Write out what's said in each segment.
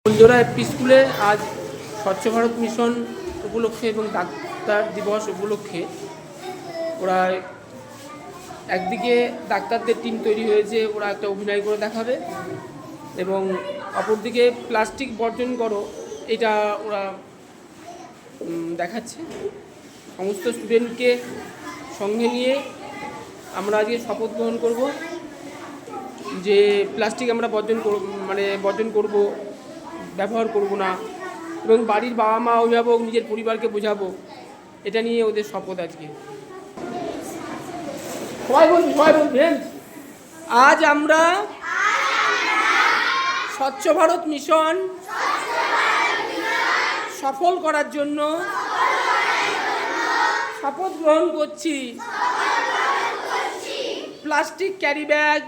ফুলজোড়া AP স্কুলে আজ স্বচ্ছ ভারত মিশন উপলক্ষে এবং ডাক্তার দিবস উপলক্ষে ওরা একদিকে ডাক্তারদের টিম তৈরি হয়েছে, ওরা একটা অভিনয় করে দেখাবে, এবং অপরদিকে প্লাস্টিক বর্জন করো এটা ওরা দেখাচ্ছে। সমস্ত স্টুডেন্টকে সঙ্গে নিয়ে আমরা আজকে শপথ গ্রহণ করব যে প্লাস্টিক আমরা বর্জন করব, ব্যবহার করব না, এবং বাড়ির বাবা মা অভিভাবক নিজের পরিবারকে বোঝাবো। এটা নিয়ে ওদের শপথ আজকে। সবাই বলবেন আজ আমরা স্বচ্ছ ভারত মিশন সফল করার জন্য শপথ গ্রহণ করছি। Plastic carry bag,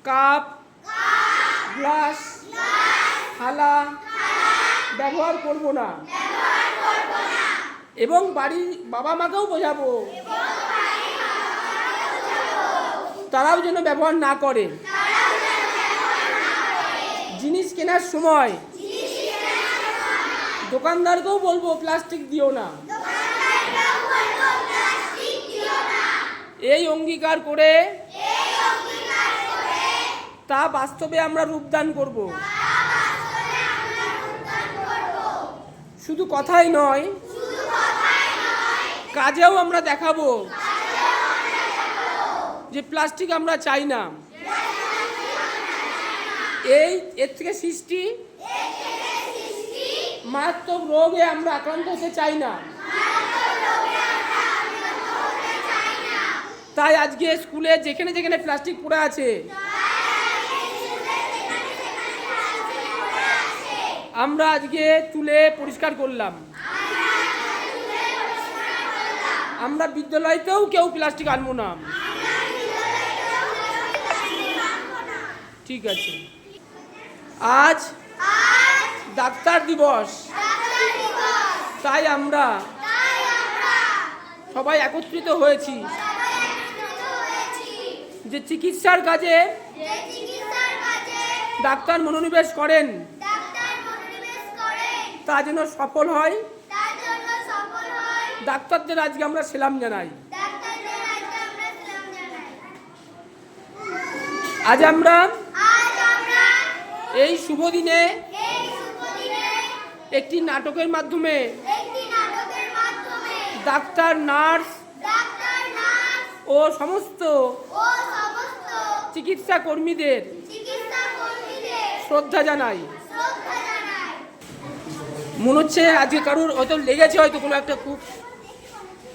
cup, glass, থালা ব্যবহার করব না, এবং বাড়ির বাবা মাকেও বোঝাবো তারাও যেন ব্যবহার না করে। জিনিস কেনার সময় দোকানদারকেও বলবো প্লাস্টিক দিও না। এই অঙ্গীকার করে তা বাস্তবে আমরা রূপদান করব। শুধু কথাই নয়, কাজেও আমরা দেখাবো যে প্লাস্টিক আমরা চাই না। এর থেকে সৃষ্টি মারাত্মক রোগে আমরা আক্রান্ত হতে চাই না। তাই আজকে স্কুলে যেখানে যেখানে প্লাস্টিক পড়ে আছে আমরা আজকে তুলে পরিষ্কার করলাম। আমরা বিদ্যালয়তেও কেউ প্লাস্টিক আনবো না। ঠিক আছে। আজ ডাক্তার দিবস, তাই আমরা সবাই একত্রিত হয়েছি যে চিকিৎসার কাজে ডাক্তার মনোনিবেশ করেন, তা যেন সফল হয়। ডাক্তারদের আজকে আমরা সেলাম জানাই। আজ আমরা এই শুভ দিনে একটি নাটকের মাধ্যমে ডাক্তার, নার্স ও সমস্ত চিকিৎসা কর্মীদের শ্রদ্ধা জানাই। মনে হচ্ছে আজকে কারোর হয়তো লেগেছে, হয়তো কোনো একটা খুব,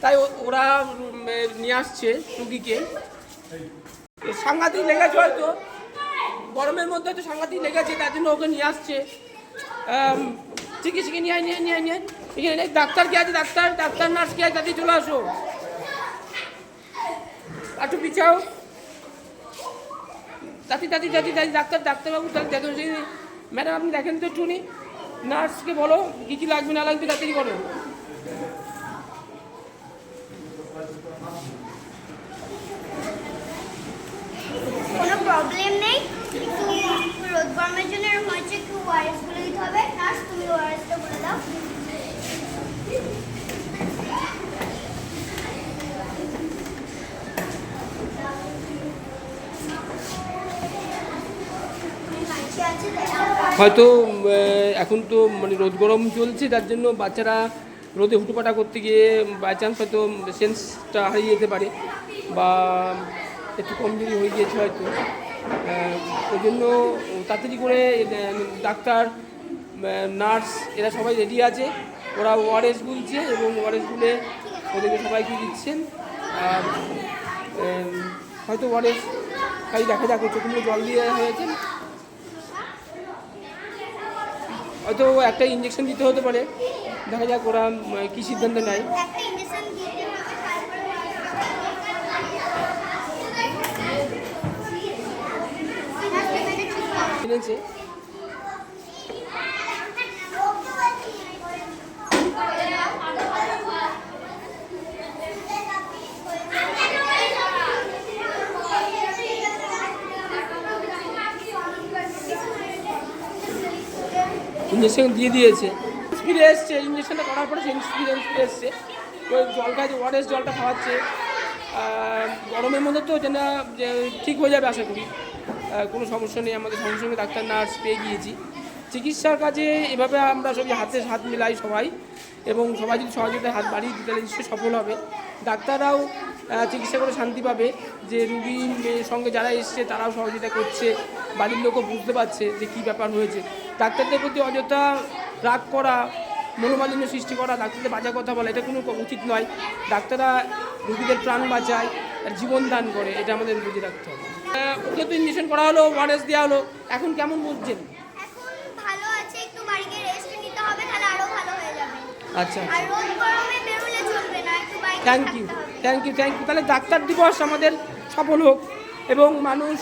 তাই ওরা নিয়ে আসছে রুগীকে। সাংঘাতিক লেগেছে, হয়তো গরমের মধ্যে তো সাংঘাতিক লেগেছে, তার জন্য ওকে নিয়ে আসছে। চিকিৎসাকে নিয়ে এখানে ডাক্তার কে আছে, ডাক্তার নার্স কে আছে, তাদের চলে আসো। একটু পিছাও। ডাক্তারবাবু দেখুন, ম্যাডাম আপনি দেখেন তো একটুনি, নার্সকে বলো কী কী লাগবে না লাগবে, তাড়াতাড়ি করো। কোনো প্রবলেম নেই, রোদ গরমের জন্য এরকম হয়েছে, একটু ওআরএস বলে দিতে হবে। নার্স তুমি ওআরএসটা বলে দাও। হয়তো এখন তো রোদ গরম চলছে, তার জন্য বাচ্চারা রোদে হুটোপাটা করতে গিয়ে বাই চান্স হয়তো সেন্সটা হারিয়ে যেতে পারে, বা একটু কমজোরি হয়ে গিয়েছে হয়তো। ওই জন্য তাড়াতাড়ি করে ডাক্তার, নার্স এরা সবাই রেডি আছে। ওরা ওআরএস গুলছে এবং ওআরএস গুলে ওদেরকে সবাইকে দিচ্ছেন। আর হয়তো ওআরএস খাই দেখা যাক, চোখগুলো জল দিয়ে হয়েছে, হয়তো একটা ইঞ্জেকশন দিতে হতে পারে। দেখা যাক ওরা কী সিদ্ধান্ত নেয়। এনেছে ইঞ্জেকশন দিয়ে দিয়েছে, ফিরে এসছে, ইঞ্জেকশনটা করার পরে সে এক্সপিরিয়েন্স ফিরে এসছে। ওই জল খাইছে, ওয়ারেস জলটা খাওয়াচ্ছে, গরমের মধ্যে তো যেন যে ঠিক হয়ে যাবে আশা করি, কোনো সমস্যা নেই। আমাদের সঙ্গে সঙ্গে ডাক্তার নার্স পেয়ে গিয়েছি। চিকিৎসার কাজে এভাবে আমরা সবই হাতে হাত মিলাই সবাই, এবং সবাই যদি সহযোগিতায় হাত বাড়িয়ে দিতে তাহলে নিশ্চয়ই সফল হবে। ডাক্তাররাও চিকিৎসা করে শান্তি পাবে যে রুগীর সঙ্গে যারা এসছে তারাও সহযোগিতা করছে, বাড়ির লোকও বুঝতে পারছে যে কী ব্যাপার হয়েছে। ডাক্তারদের প্রতি অযথা রাগ করা, মনোমালিন্য সৃষ্টি করা, ডাক্তারদের বাজে কথা বলা, এটা কোনো উচিত নয়। ডাক্তাররা রুগীদের প্রাণ বাঁচায় আর জীবন দান করে, এটা আমাদের বুঝে রাখতে হবে। ওকে তো ইঞ্জেকশন করা হলো, ওয়ারেস দেওয়া হলো, এখন কেমন বুঝছেন? এখন ভালো আছে, একটু বাড়িতে রেস্ট নিতে হবে, তাহলে আরো ভালো হয়ে যাবে। আচ্ছা, আর রোদ গরমে বেরোলে চলবে না, একটু বাইরে thank you, thank you, thank you. তাহলে ডাক্তার দিবস আমাদের সফল হোক, এবং মানুষ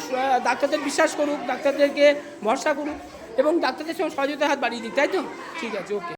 ডাক্তারদের বিশ্বাস করুক, ডাক্তারদেরকে ভরসা করুক, এবং ডাক্তারদের সঙ্গে সহযোগিতার হাত বাড়িয়ে দিক, তাই তো? ঠিক আছে, ওকে।